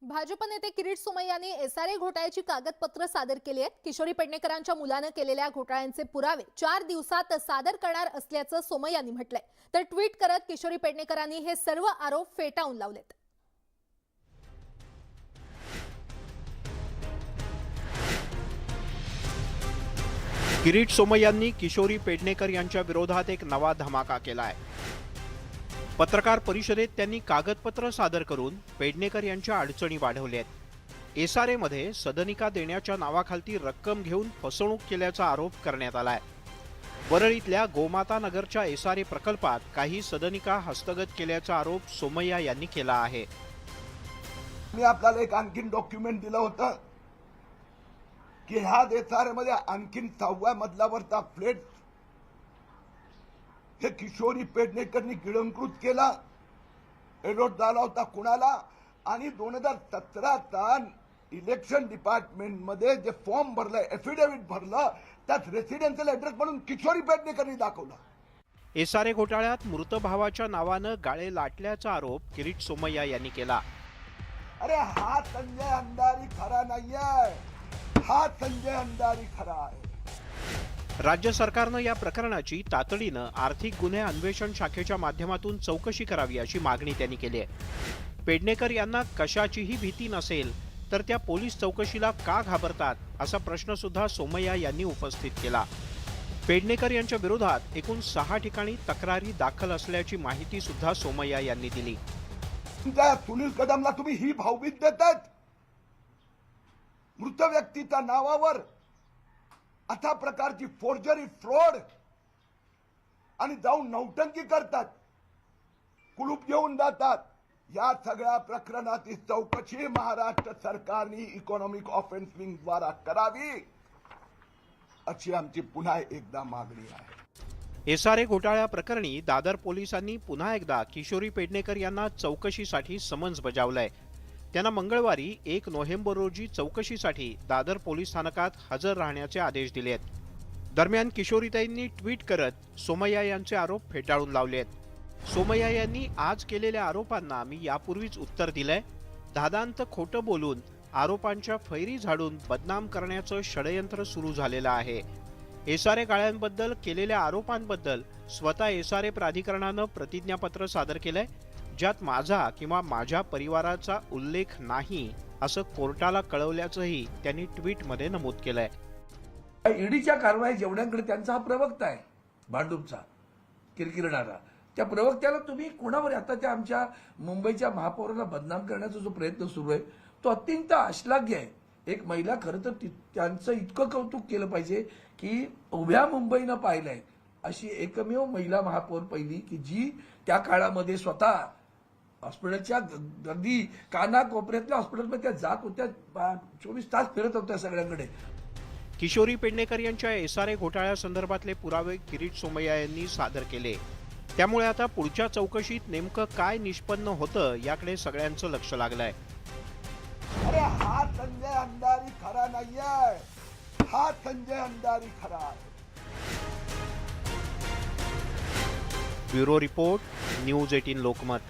भाजप नेते किरीट सोमय्यांनी एसआरए घोटाळ्याची कागदपत्र सादर केली आहेत। किशोरी पेडणेकरांच्या मुलाने केलेल्या घोटाळ्यांचे पुरावे 4 दिवसात सादर करणार असल्याचं सोमय्यांनी म्हटलंय। तर ट्विट करत किशोरी पेडणेकरांनी हे सर्व आरोप फेटाळून लावलेत। किरीट सोमय्यांनी किशोरी पेडणेकर यांच्या विरोधात एक नवा धमाका केलाय। पत्रकार परिषदेत त्यांनी कागदपत्र सादर करून पेडणेकर यांच्या अडचणी वाढवल्यात। एसआरए मध्ये सदनिका देण्याच्या नावाखाली रक्कम घेऊन फसवणूक केल्याचा आरोप करण्यात आलाय। वरळीतल्या गोमाता नगरच्या एसआरए प्रकल्पात काही सदनिका हस्तगत केल्याचा आरोप सोमय्या यांनी केला आहे। मी आपल्याला एक आणखीन डॉक्युमेंट दिलं होतं की ह्या एसआरए मध्ये आणखीन 6व्या मजल्यावरचा फ्लॅट हे किशोरी पेडणेकरनी गिळंकृत केला, एडोट झाला होता कुणाला, आणि 2017चा इलेक्शन डिपार्टमेंट मध्ये जे फॉर्म भरलं, एफिडेव्हिट भरलं, त्यात रेसिडेन्शियल ऍड्रेस म्हणून किशोरी पेडणेकरनी दाखवला। एसआरए घोटाळ्यात मृत भावाच्या नावानं गाळे लाटल्याचा आरोप किरीट सोमय्या यांनी केला। अरे हा संजय अंधारी खरा नाहीये, हा संजय अंधारी खरा आहे। राज्य सरकारनं या प्रकरणाची तातडीनं आर्थिक गुन्हे अन्वेषण शाखेच्या माध्यमातून चौकशी करावी अशी मागणी त्यांनी केली आहे। पेडणेकर यांना कशाचीही भीती नसेल तर त्या पोलीस चौकशीला का घाबरतात असा प्रश्न सुद्धा सोमय्या यांनी उपस्थित केला। पेडणेकर यांच्या विरोधात एकूण 6 ठिकाणी तक्रारी दाखल असल्याची माहिती सुद्धा सोमय्या यांनी दिली। सुनील कदमला तुम्ही ही भावभीत देतात, मृत व्यक्तीच्या नावावर अशा प्रकारची फोर्जरी, फ्रॉड आणि जाऊन नौटंकी करतात, कुलूप घेऊन जातात। या सगळ्या प्रकरणाची चौकशी महाराष्ट्र सरकारने इकॉनॉमिक ऑफेन्स विंग द्वारा करावी अशी आमची पुन्हा एकदा मागणी आहे। एसआरए घोटाळ्या प्रकरणी दादर पोलिसांनी पुन्हा एकदा किशोरी पेडणेकर यांना चौकशीसाठी समन्स बजावलंय। त्यांना मंगळवारी 1 नोव्हेंबर रोजी चौकशीसाठी दादर पोलीस स्थानकात हजर राहण्याचे आदेश दिलेत। दरम्यान किशोरीताईंनी ट्विट करत सोमय्या यांचे आरोप फेटाळून लावलेत। सोमय्या यांनी आज केलेल्या आरोपांना मी यापूर्वीच उत्तर दिलंय। दादांत खोटं बोलून आरोपांच्या फैरी झाडून बदनाम करण्याचं षडयंत्र सुरू झालेलं आहे। एसआरए गाळ्यांबद्दल केलेल्या आरोपांबद्दल स्वतः एसआरए प्राधिकरणानं प्रतिज्ञापत्र सादर केलंय, ज्यात माझा किंवा माझ्या परिवाराचा उल्लेख नाही असं कोर्टाला कळवल्याचंही त्यांनी ट्विटमध्ये नमूद केलंय। ईडीच्या कारवाई जेवढ्यांकडे त्यांचा हा प्रवक्ता आहे, भांडूपचा किरकिरणारा, त्या प्रवक्त्याला तुम्ही कोणावर, आता त्या आमच्या मुंबईच्या महापौरांना बदनाम करण्याचा जो प्रयत्न सुरू आहे तो अत्यंत अश्लाघ्य आहे। एक महिला, खरं तर त्यांचं इतकं कौतुक केलं पाहिजे की उभ्या मुंबईनं पाहिलंय अशी एकमेव महिला महापौर पहिली की जी त्या काळामध्ये स्वतः हॉस्पिटलच्या गर्दी कानाकोपऱ्यातल्या हॉस्पिटलमध्ये त्या जात होत्या, 24 तास फिरत होत्या सगळ्यांकडे। किशोरी पेडणेकर यांच्या एसआरए घोटाळ्यासंदर्भातले पुरावे किरीट सोमय्या यांनी सादर केले। त्यामुळे आता पुढच्या चौकशीत नेमकं काय निष्पन्न होतं याकडे सगळ्यांचं लक्ष लागलंय। अरे हा संजय अंधारी खरा नाहीये, हा संजय अंधारी खरा आहे। Bureau report, news 18 Lokmat.